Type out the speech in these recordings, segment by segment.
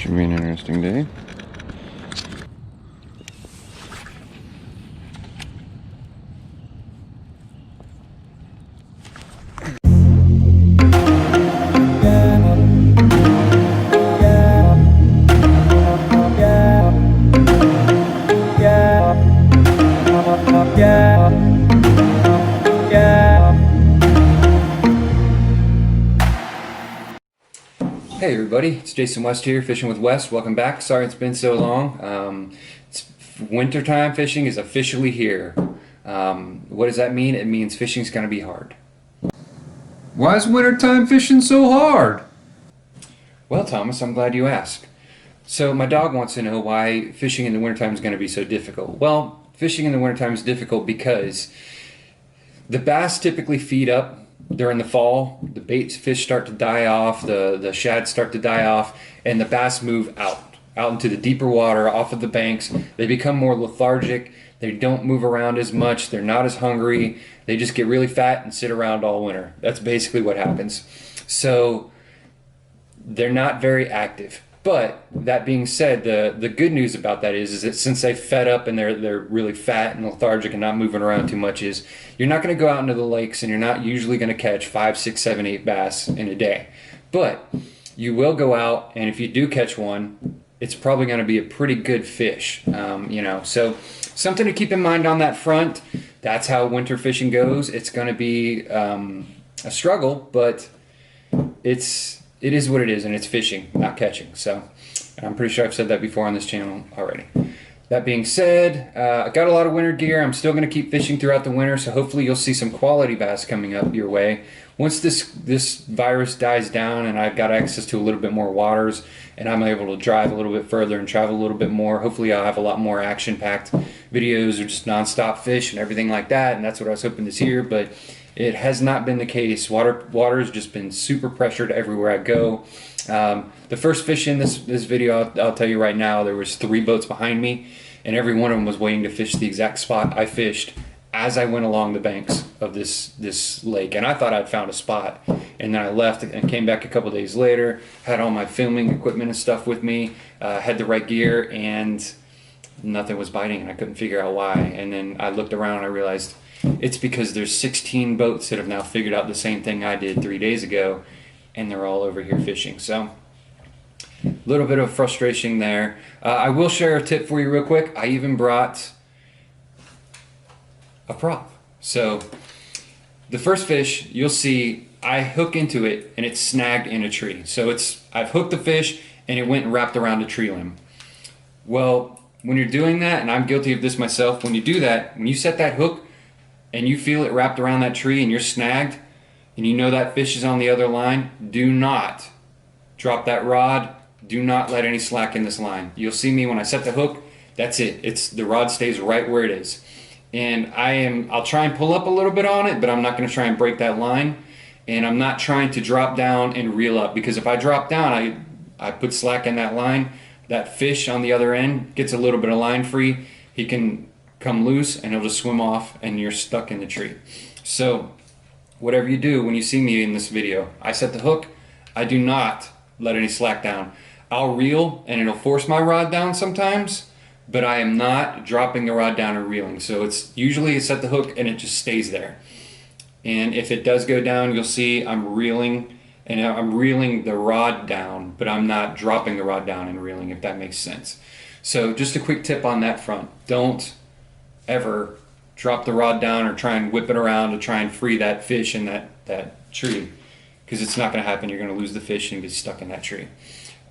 Should be an interesting day. Hey everybody, it's Jason West here, Fishing with West. Welcome back. Sorry it's been so long. Wintertime fishing is officially here. What does that mean? It means fishing's going to be hard. Why is wintertime fishing so hard? Well, Thomas, I'm glad you asked. So my dog wants to know why fishing in the wintertime is going to be so difficult. Well, fishing in the wintertime is difficult because the bass typically feed up during the fall. The bait fish start to die off, the shads start to die off, and the bass move out into the deeper water, off of the banks. They become more lethargic. They don't move around as much. They're not as hungry. They just get really fat and sit around all winter. That's basically what happens. So they're not very active. But that being said, the good news about that is that since they fed up and they're really fat and lethargic and not moving around too much, is you're not going to go out into the lakes and you're not usually going to catch 5, 6, 7, 8 bass in a day. But you will go out, and if you do catch one, it's probably going to be a pretty good fish. So something to keep in mind on that front. That's how winter fishing goes. It's going to be a struggle, but it is what it is, and it's fishing, not catching. So I'm pretty sure I've said that before on this channel already. That being said, I got a lot of winter gear. I'm still going to keep fishing throughout the winter, so hopefully you'll see some quality bass coming up your way. Once this virus dies down and I've got access to a little bit more waters and I'm able to drive a little bit further and travel a little bit more, hopefully I'll have a lot more action-packed videos or just non-stop fish and everything like that, and that's what I was hoping this year, but it has not been the case. Water has just been super pressured everywhere I go. The first fish in this video, I'll tell you right now, there was 3 boats behind me, and every one of them was waiting to fish the exact spot I fished as I went along the banks of this lake. And I thought I'd found a spot, and then I left and came back a couple days later, had all my filming equipment and stuff with me, had the right gear, and nothing was biting, and I couldn't figure out why. And then I looked around and I realized it's because there's 16 boats that have now figured out the same thing I did 3 days ago, and they're all over here fishing. So a little bit of frustration there. I will share a tip for you real quick. I even brought a prop. So the first fish, you'll see I hook into it and it's snagged in a tree. So I've hooked the fish and it went and wrapped around a tree limb. Well, when you're doing that, and I'm guilty of this myself, when you do that, when you set that hook and you feel it wrapped around that tree and you're snagged and you know that fish is on the other line, do not drop that rod. Do not let any slack in this line. You'll see me when I set the hook, that's it. The rod stays right where it is. And I'll try and pull up a little bit on it, but I'm not going to try and break that line. And I'm not trying to drop down and reel up, because if I drop down, I put slack in that line, that fish on the other end gets a little bit of line free. He can come loose and he'll just swim off and you're stuck in the tree. So whatever you do when you see me in this video, I set the hook, I do not let any slack down. I'll reel and it'll force my rod down sometimes, but I am not dropping the rod down or reeling. So it's usually I set the hook and it just stays there. And if it does go down, you'll see I'm reeling, and I'm reeling the rod down, but I'm not dropping the rod down and reeling, if that makes sense. So just a quick tip on that front. Don't ever drop the rod down or try and whip it around to try and free that fish in that tree, because it's not going to happen. You're going to lose the fish and get stuck in that tree.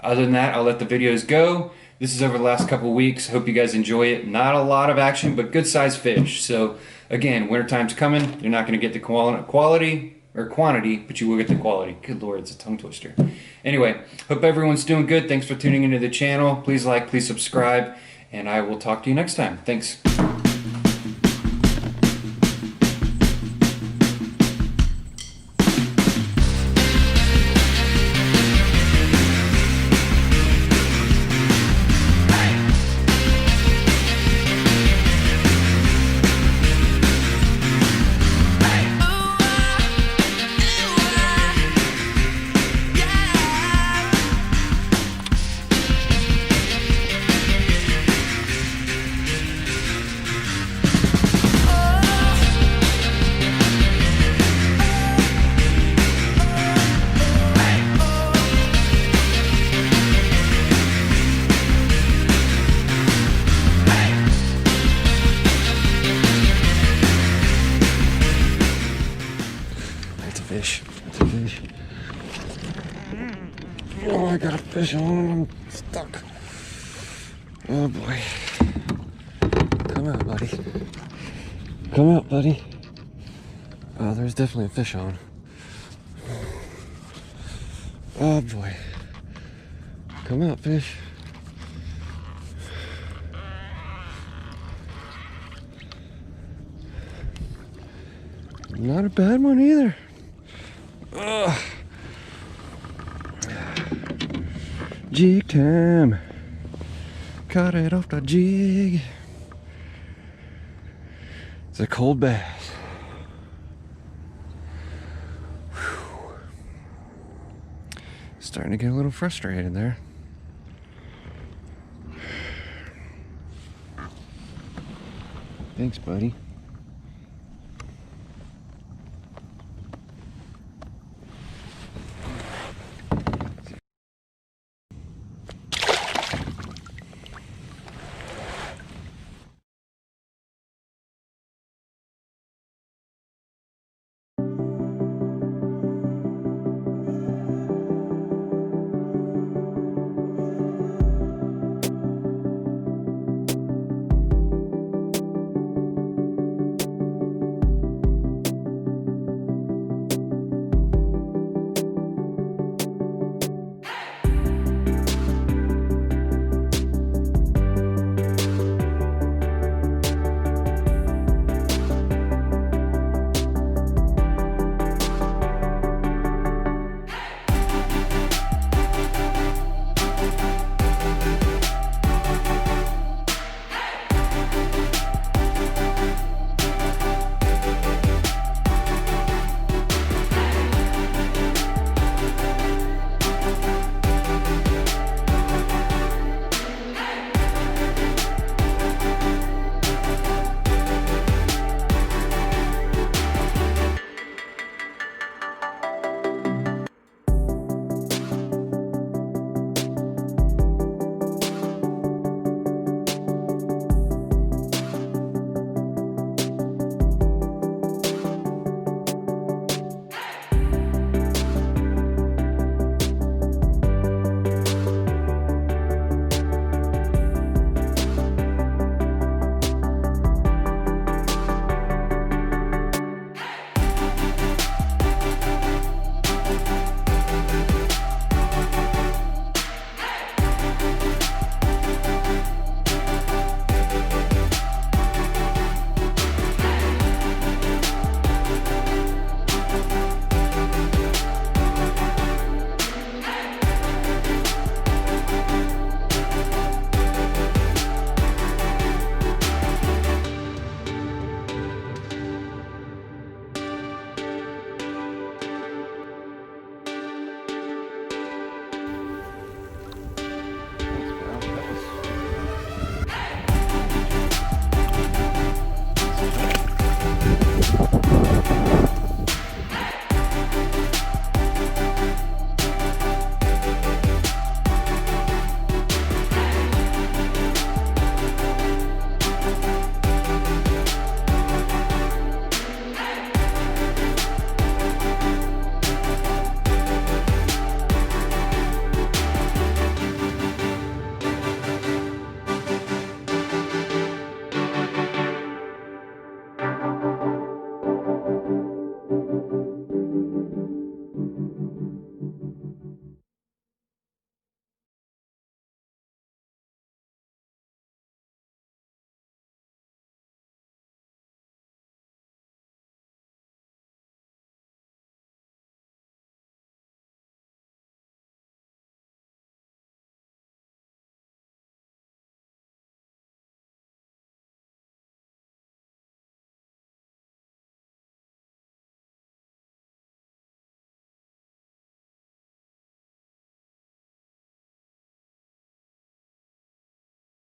Other than that, I'll let the videos go. This is over the last couple weeks. Hope you guys enjoy it. Not a lot of action, but good sized fish. So again, wintertime's coming. You're not going to get the quality or quantity, but you will get the quality. Good Lord, it's a tongue twister. Anyway, hope everyone's doing good. Thanks for tuning into the channel. Please like, please subscribe, and I will talk to you next time. Thanks. Oh, I got a fish on. I'm stuck. Oh boy. Come out, buddy. Come out, buddy. Oh, there's definitely a fish on. Oh boy. Come out, fish. Not a bad one either. Ugh. Jig time. Caught it off the jig. It's a cold bass. Whew. Starting to get a little frustrated there. Thanks, buddy.